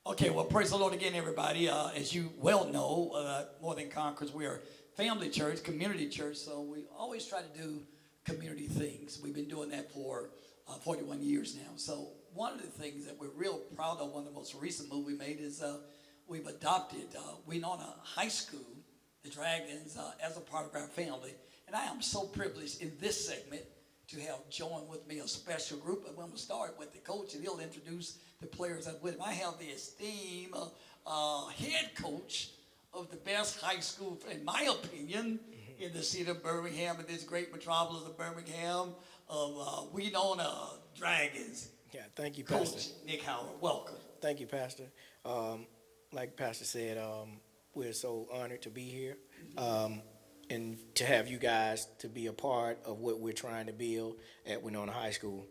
Okay, well, praise the Lord again, everybody. As you well know, More Than Conquerors, we are family church, community church, so we always try to do community things. We've been doing that for 41 years now. So one of the things that we're real proud of, one of the most recent moves we made is we've adopted Wenonah High School, the Dragons, as a part of our family. And I am so privileged in this segment to have joined with me a special group. And I'm going to start with the coach, and he'll introduce the players that with him. I have the esteemed head coach of the best high school, in my opinion, in the city of Birmingham, in this great metropolis of Birmingham, of Wenonah Dragons. Yeah, thank you, Pastor. Coach Nick Howard, welcome. Thank you, Pastor. Like Pastor said, we're so honored to be here. And to have you guys to be a part of what we're trying to build at Wenonah High School.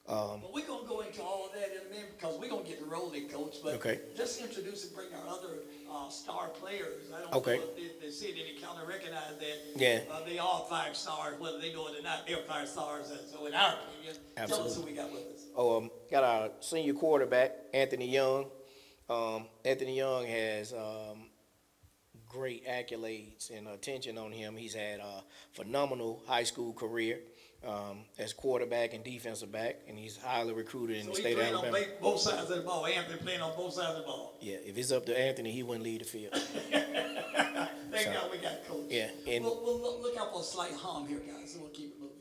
Well, we're going to go into all of that in a minute because we're going to get rolling, Coach. But Okay. just introduce and bring our other star players. I don't Okay. know if the city and the county recognize that. Yeah. They are 5 stars, whether they know it or not. They're 5 stars. And so, in our opinion, tell us who we got with us. Got our senior quarterback, Anthony Young. Anthony Young has great accolades and attention on him. He's had a phenomenal high school career as quarterback and defensive back, and he's highly recruited in the state of Alabama. On both sides of the ball. Anthony playing on both sides of the ball. Yeah, if it's up to Anthony, he wouldn't lead the field. Thank God we got Coach. Yeah, and we'll look out for a slight hum here, guys, so we'll keep it moving.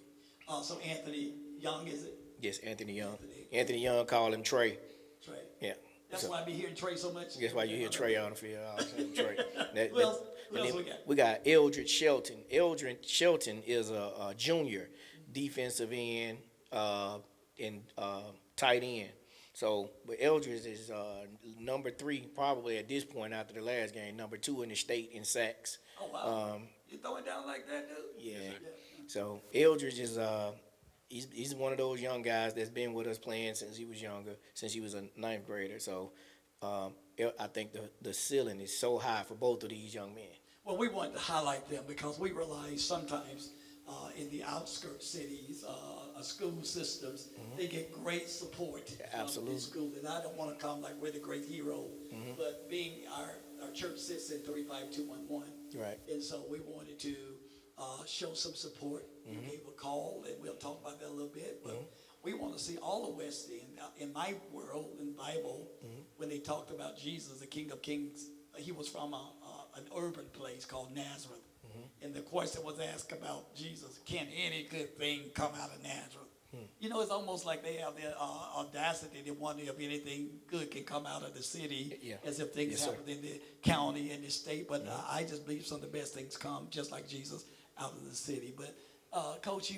So Anthony Young, is it? yes, Anthony Young. Anthony Young, call him Trey. Trey. Yeah. That's why I be hearing Trey so much. That's why you hear Trey on the field. Trey. Who else we got? We got Eldridge Shelton. Eldridge Shelton is a junior defensive end and tight end. So, but Eldridge is number 3 probably at this point after the last game, number 2 in the state in sacks. Oh, wow. You throw it down like that, dude? Yeah. So Eldridge is he's one of those young guys that's been with us playing since he was younger, since he was a 9th grader. So I think the ceiling is so high for both of these young men. Well, we wanted to highlight them because we realize sometimes in the outskirts cities, school systems, they get great support from the school. And I don't want to come like we're the great hero, but being our church sits in 35211. Right. And so we wanted to show some support. We gave a call, and we'll talk about that a little bit. But we want to see all the West End. In my world, in the Bible, when they talked about Jesus, the King of Kings, he was from an urban place called Nazareth. And the question was asked about Jesus, can any good thing come out of Nazareth? You know, it's almost like they have the audacity to wonder if anything good can come out of the city, as if things happen in the county and the state. But I just believe some of the best things come, just like Jesus, out of the city. But Coach,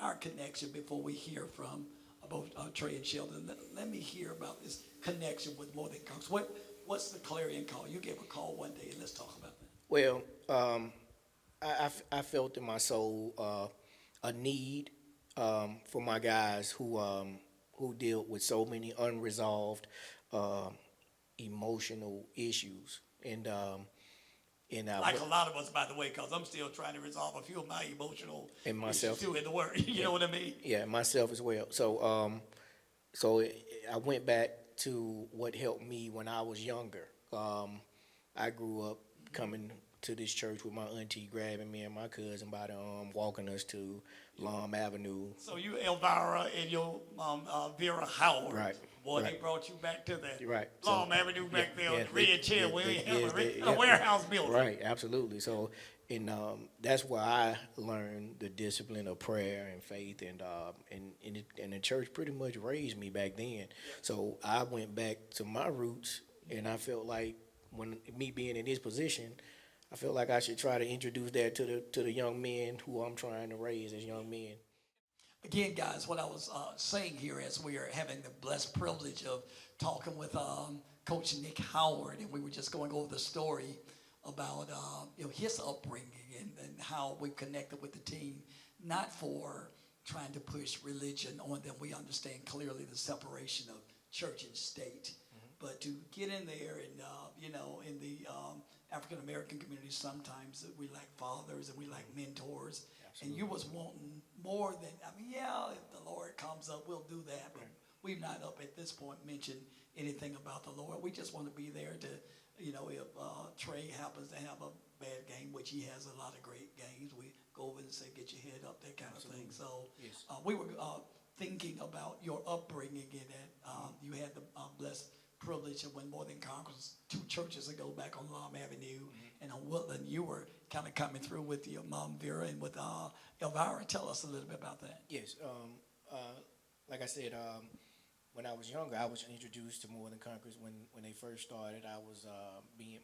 our connection before we hear from both Trey and Sheldon, let me hear about this connection with More Than Conquerors. What's the clarion call? You gave a call one day, and let's talk about that. Well, I felt in my soul a need for my guys who deal with so many unresolved emotional issues, and like a lot of us, by the way, because I'm still trying to resolve a few of my emotional and myself issues too in the word. You know what I mean? Yeah, myself as well. So I went back to what helped me when I was younger. I grew up coming to this church with my auntie grabbing me and my cousin by the arm, walking us to Lom Avenue. So you, Elvira, and your mom, Vera Howard. Right. Boy, right. they brought you back to that Lom Avenue back there on the red chair where we have a a warehouse building. Right, absolutely. So, and that's where I learned the discipline of prayer and faith, and the church pretty much raised me back then. So I went back to my roots, and I felt like when me being in this position, I feel like I should try to introduce that to the young men who I'm trying to raise as young men. Again, guys, what I was saying here as we are having the blessed privilege of talking with Coach Nick Howard, and we were just going over the story about his upbringing and how we connected with the team, not for trying to push religion on them. We understand clearly the separation of church and state, but to get in there and in the African American community, sometimes we lack fathers and we lack mentors. Absolutely. And you was wanting more than, if the Lord comes up, we'll do that. But we've not up at this point mentioned anything about the Lord. We just want to be there to, if Trey happens to have a bad game, which he has a lot of great games, we go over and say, get your head up, that kind of thing. So Yes. we were thinking about your upbringing in that you had the blessed privilege of when More Than Conquerors 2 churches ago back on Lom Avenue and on Woodland, you were kind of coming through with your mom Vera and with Elvira. Tell us a little bit about that. Yes. Like I said, when I was younger, I was introduced to More Than Conquerors when they first started. I was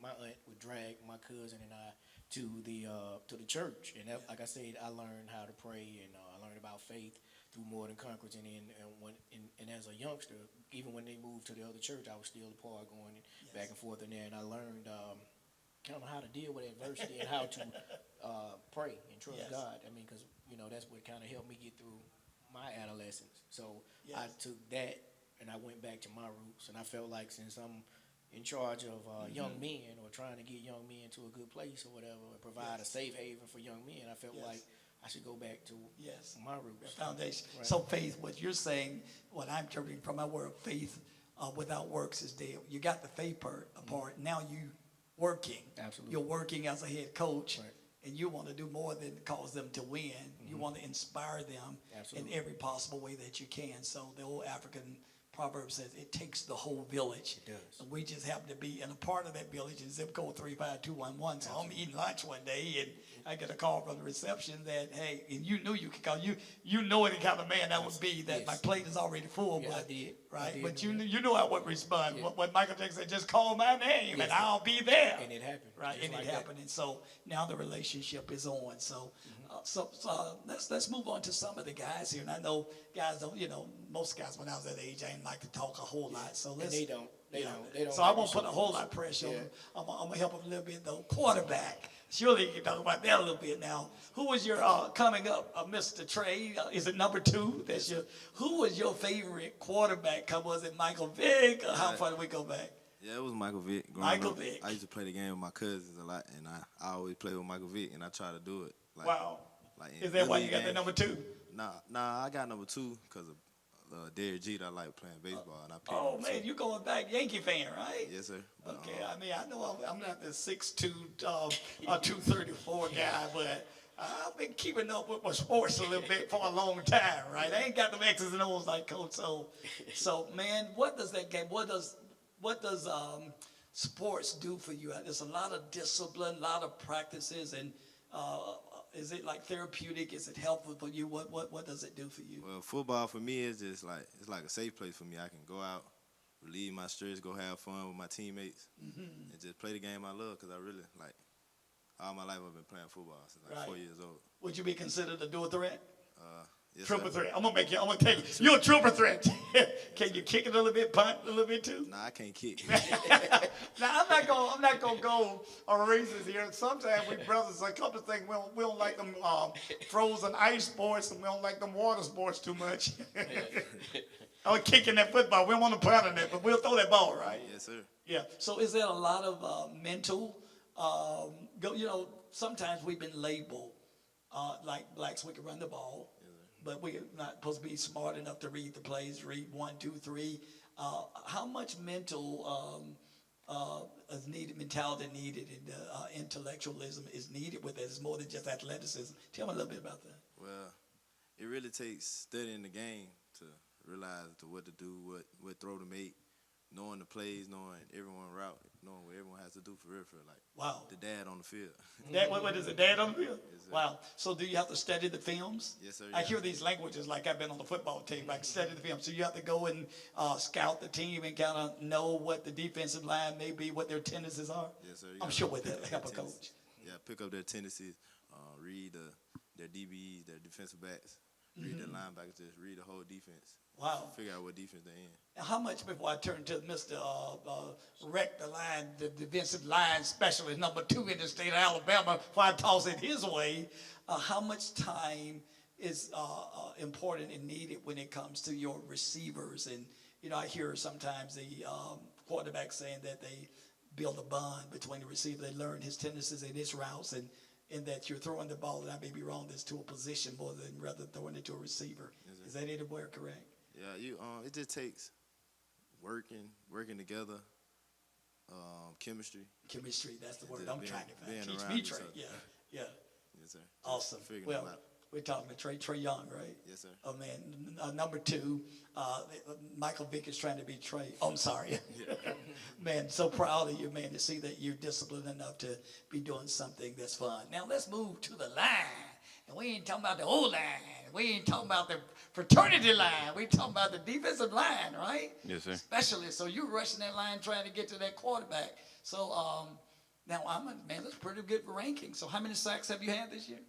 my aunt would drag my cousin and I to the church, and that, like I said, I learned how to pray, and I learned about faith through More Than Conquerors. And as a youngster, even when they moved to the other church, I was still a part going back and forth in there, and I learned kind of how to deal with adversity and how to pray and trust God. I mean, because that's what kind of helped me get through my adolescence. So I took that and I went back to my roots, and I felt like since I'm in charge of young men, or trying to get young men to a good place or whatever, and provide a safe haven for young men, I felt like I should go back to my roots. The foundation. Right. So faith, what you're saying, what I'm interpreting from my word, faith without works is dead. You got the faith part. Now you working. Absolutely. You're working as a head coach. Right. And you want to do more than cause them to win. You want to inspire them in every possible way that you can. So the old African proverb says it takes the whole village. It does. And we just happen to be in a part of that village in zip code 35211. So I'm eating lunch one day and I get a call from the reception that, hey, and you knew you could call. You know what kind of man that would be, that my plate is already full. Yeah, but, I did. Right? I did But you know I would respond. Yeah. What Michael Jackson said, just call my name and I'll be there. And it happened. Right, and it happened. And so now the relationship is on. So let's move on to some of the guys here. And I know guys don't, most guys when I was that age, I didn't like to talk a whole lot. So let's. And they don't. They don't. So I won't put a whole lot of pressure on them. I'm going to help them a little bit, though. Quarterback. Surely you can talk about that a little bit now. Who was your, coming up, Mr. Trey? Is it number 2? Who was your favorite quarterback? Was it Michael Vick? Or how far did we go back? Yeah, it was Michael Vick. Michael Vick. I used to play the game with my cousins a lot, and I always play with Michael Vick, and I try to do it. Wow. In Is that why you league got the games. number 2? Nah, I got number 2 because of Derek Jeter. I like playing baseball, and I picked Oh, him, man, you going back Yankee fan, right? Yes, sir. But, Okay, I mean, I know I'm not the 6'2", 234 guy, but I've been keeping up with my sports a little bit for a long time, right? I ain't got them X's and O's like Coach. So man, what does that game? What does sports do for you? There's a lot of discipline, a lot of practices, and is it like therapeutic? Is it helpful for you? What does it do for you? well, football for me is just it's like a safe place for me. I can go out, relieve my stress, go have fun with my teammates, and just play the game I love because I really like. All my life I've been playing football since 4 years old. Would you be considered a dual threat? Yes, Triple sir. threat. I'm gonna take you. You're a triple threat. Can you kick it a little bit, punt a little bit too? Nah, I can't kick. Now I'm not gonna go on races here. Sometimes we brothers, a couple of things we don't like them frozen ice sports, and we don't like them water sports too much. I'm kicking that football. We don't want to punt on it, but we'll throw that ball, right? Yes, sir. Yeah. So is there a lot of mental? Sometimes we've been labeled like blacks. We can run the ball, but we're not supposed to be smart enough to read the plays. Read 1, 2, 3. How much mental is needed? Mentality needed, and intellectualism is needed with it. It's more than just athleticism. Tell me a little bit about that. Well, it really takes studying the game to realize what to do, what throw to make, knowing the plays, knowing everyone's route, knowing what everyone has to do for real, like Wow. the dad on the field. What is it, dad on the field? Yes, sir. Wow. So do you have to study the films? Yes, sir. I yeah. hear these languages like I've been on the football team, like study the film. So you have to go and scout the team and kind of know what the defensive line may be, what their tendencies are. Yes, sir. You I'm gotta sure with pick that, up help a their coach. tendencies. Yeah, pick up their tendencies, read their DBs, their defensive backs, read their linebackers, just read the whole defense. Wow. Figure out what defense they're in. Now, how much before I turn to Mr. Wreck the line, the defensive line specialist, number 2 in the state of Alabama, before I toss it his way, how much time is important and needed when it comes to your receivers? And, I hear sometimes the quarterback saying that they build a bond between the receiver. They learn his tendencies and his routes, and that you're throwing the ball, and I may be wrong, that's to a position more than rather throwing it to a receiver. Is that anywhere correct? Yeah, it just takes working together, chemistry. Chemistry, that's the word Just I'm being- trying to find. being Teach around me, each Trey. other. Yeah, yeah. Yes, sir. Just Awesome. figuring Well, them out. we're talking to Trey Young, right? Yes, sir. Oh, man. Number 2, Michael Vick is trying to be Trey. Oh, I'm sorry. Man, so proud of you, man, to see that you're disciplined enough to be doing something that's fun. Now, let's move to the line. And we ain't talking about the old line. We ain't talking about the fraternity line. We talking about the defensive line, right? Yes, sir. Especially, so you're rushing that line trying to get to that quarterback. So, now, man, that's pretty good ranking. So how many sacks have you had this year?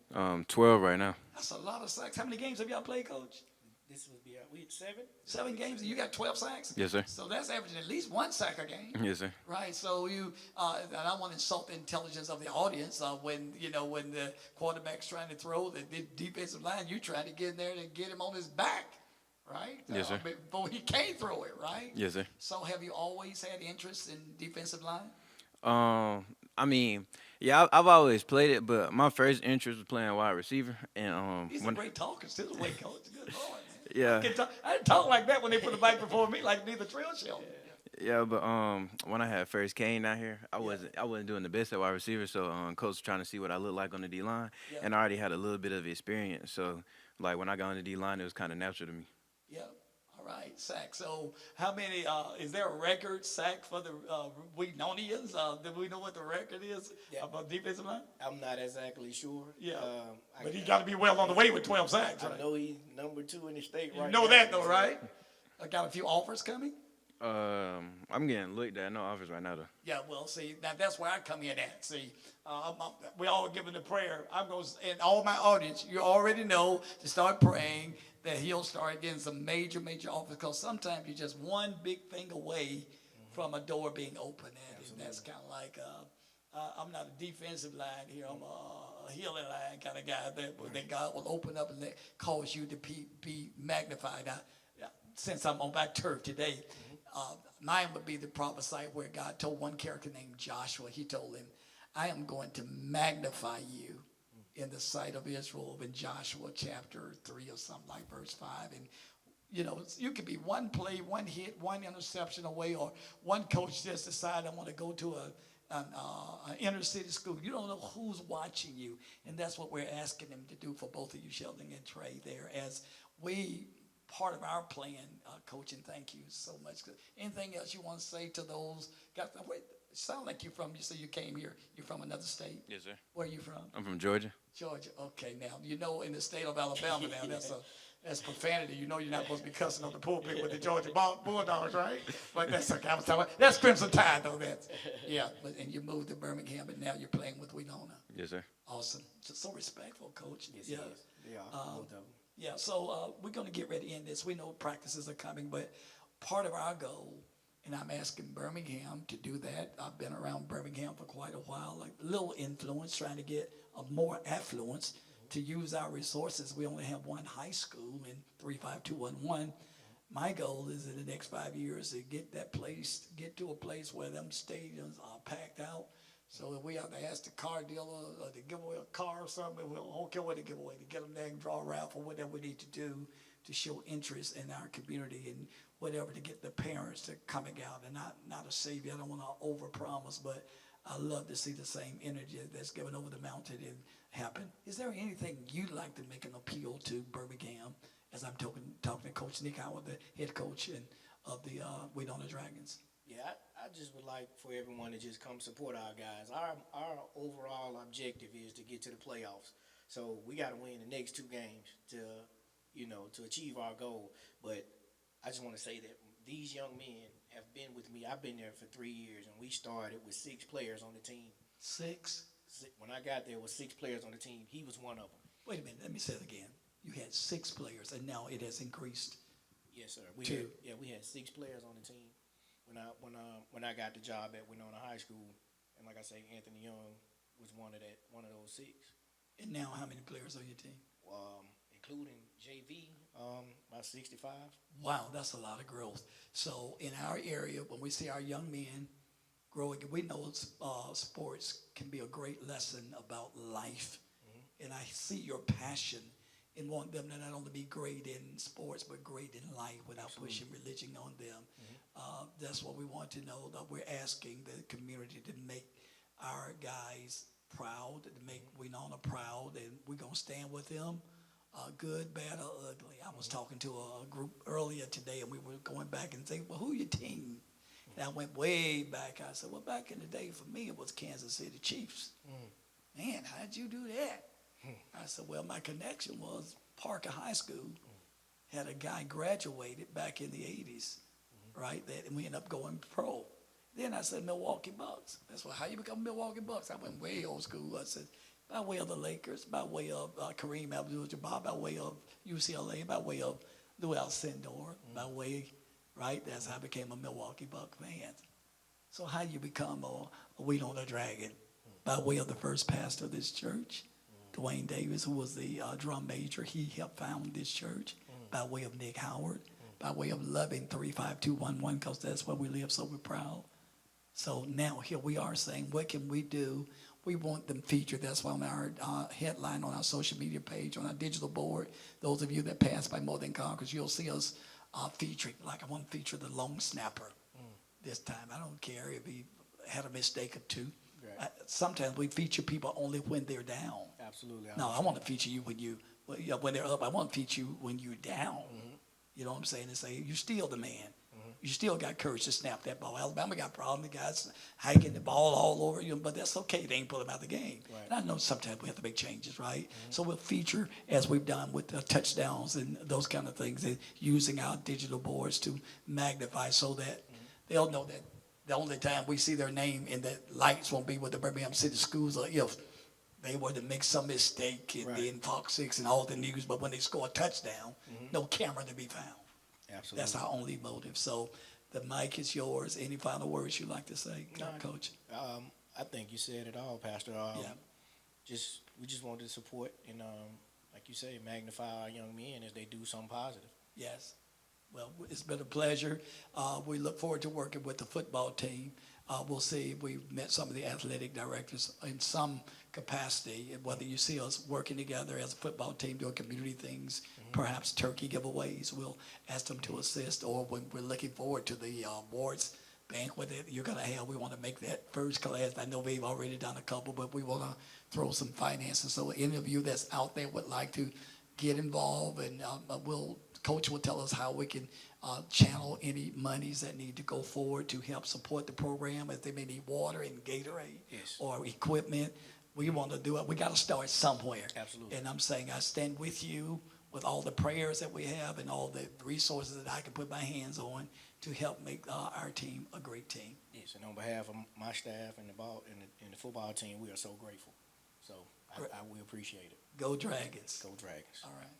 12 right now. That's a lot of sacks. How many games have y'all played, Coach? This would be we had 7. 7 games, and you got 12 sacks? Yes, sir. So that's averaging at least 1 sack a game. Yes, sir. Right, so you, and I want to insult the intelligence of the audience when the quarterback's trying to throw, the defensive line, you trying to get in there and get him on his back, right? Yes, sir. Before he can't throw it, right? Yes, sir. So have you always had interest in defensive line? I mean, yeah, I've always played it, but my first interest was playing wide receiver. And He's a great talker, still a great coach. Good Lord, man. Yeah. I didn't talk like that when they put the mic before me, like neither Trail Show. Yeah, but when I had first came down here, I wasn't doing the best at wide receiver, so coach was trying to see what I looked like on the D line, and I already had a little bit of experience. So like when I got on the D line, it was kind of natural to me. Yeah. All right, sack. So how many, is there a record sack for the Wenonians? Do we know what the record is about defensive line? I'm not exactly sure. Yeah. I But he got to be well on the way with 12 sacks, I right? know he's number 2 in the state right You now. know that though, right? I got a few offers coming. I'm getting looked at. No offers right now though. Yeah, well, see, now that's where I come in at. See, we all giving the prayer. I'm going to, and all my audience, you already know to start praying that he'll start getting some major offers, because sometimes you're just one big thing away from a door being open. And that's kind of like, I'm not a defensive line here. I'm a healing line kind of guy that God will open up and cause you to be magnified. Now, since I'm on that turf today, mine would be the promised site where God told one character named Joshua, he told him, I am going to magnify you in the sight of Israel, in Joshua chapter 3 or something like verse 5. And, you could be one play, one hit, one interception away, or one coach just decide I want to go to an inner city school. You don't know who's watching you. And that's what we're asking them to do for both of you, Sheldon and Trey, there, as we part of our plan, Coach, and thank you so much. Anything else you want to say to those guys? Wait, sound like you say you came here. You're from another state? Yes, sir. Where are you from? I'm from Georgia. Georgia. Okay, now, in the state of Alabama now, that's profanity. You're not supposed to be cussing on the pulpit with the Georgia Bulldogs, right? But that's okay. I was talking about, that's Crimson Tide, though. And you moved to Birmingham, and now you're playing with Wenonah. Yes, sir. Awesome. Just so respectful, Coach. Yes, yeah. They are, both of them. Yeah, so we're going to get ready to end this. We know practices are coming, but part of our goal, and I'm asking Birmingham to do that. I've been around Birmingham for quite a while, like a little influence, trying to get more affluence to use our resources. We only have one high school in 35211. My goal is in the next 5 years to get to a place where them stadiums are packed out. So if we have to ask the car dealer to give away a car or something, we don't care what they give away, to get them there and draw a raffle, whatever we need to do to show interest in our community and whatever to get the parents to coming out. And not a savior, I don't want to overpromise, but I love to see the same energy that's given over the mountain and happen. Is there anything you'd like to make an appeal to Birmingham, as I'm talking to Coach Nick Howard, the head coach of the Wenonah Dragons? Yeah, I just would like for everyone to just come support our guys. Our overall objective is to get to the playoffs. So we got to win the next 2 games to achieve our goal. But I just want to say that these young men have been with me. I've been there for 3 years, and we started with 6 players on the team. 6? When I got there, was 6 players on the team. He was one of them. Wait a minute, let me say it again. You had 6 players, and now it has increased. Yes, sir. We had 6 players on the team when I got the job at Wenonah High School, and like I say, Anthony Young was one of those 6. And now, how many players on your team? Including JV, about 65. Wow, that's a lot of growth. So in our area, when we see our young men growing, we know sports can be a great lesson about life. Mm-hmm. And I see your passion and want them to not only be great in sports, but great in life without pushing religion on them. Mm-hmm. That's what we want to know, that we're asking the community to make our guys proud, to make Wenonah proud, and we're going to stand with them, good, bad, or ugly. I was talking to a group earlier today, and we were going back and saying, well, who your team? And I went way back. I said, well, back in the day, for me, it was Kansas City Chiefs. Man, how'd you do that? I said, well, my connection was Parker High School had a guy graduated back in the 80s, right? And we ended up going pro. Then I said, Milwaukee Bucks. That's how you become Milwaukee Bucks. I went way old school. I said, by way of the Lakers, by way of Kareem Abdul-Jabbar, by way of UCLA, by way of Lou Alcindor, by way, right? That's how I became a Milwaukee Bucks fan. So how you become a Wenonah Dragon? By way of the first pastor of this church, Dwayne Davis, who was the drum major. He helped found this church. By way of Nick Howard, by way of loving 35211, because that's where we live, so we're proud. So now here we are saying, what can we do? We want them featured. That's why on our headline on our social media page, on our digital board, those of you that pass by More Than Conquerors, you'll see us featuring. Like I want to feature the long snapper this time. I don't care if he had a mistake or two. Right. Sometimes we feature people only when they're down. Absolutely. No, I want to feature you when they're up. I want to feature you when you're down. You know what I'm saying? And say, you're still the man. You still got courage to snap that ball. Alabama got problems. The guys hiking the ball all over you, but that's okay. They ain't pull them out of the game. Right. And I know sometimes we have to make changes, right? So we'll feature, as we've done with touchdowns and those kind of things, and using our digital boards to magnify so that they'll know that the only time we see their name in the lights won't be with the Birmingham City Schools, or if they were to make some mistake in Fox 6 and all the news, but when they score a touchdown, no camera to be found. Absolutely. That's our only motive. So the mic is yours. Any final words you'd like to say, Coach? I think you said it all, Pastor. Yeah. We just want to support and, like you say, magnify our young men as they do something positive. Yes. Well, it's been a pleasure. We look forward to working with the football team. We'll see. We've met some of the athletic directors in some capacity, whether you see us working together as a football team doing community things, perhaps turkey giveaways. We'll ask them to assist, or when we're looking forward to the awards banquet that you're going to have, we want to make that first class. I know we've already done a couple, but we want to throw some finances. So any of you that's out there would like to get involved, and Coach will tell us how we can channel any monies that need to go forward to help support the program, as they may need water and Gatorade or equipment. We want to do it. We got to start somewhere. Absolutely. And I'm saying I stand with you with all the prayers that we have and all the resources that I can put my hands on to help make our team a great team. Yes, and on behalf of my staff and the football team, we are so grateful. So I will appreciate it. Go Dragons. Go Dragons. All right.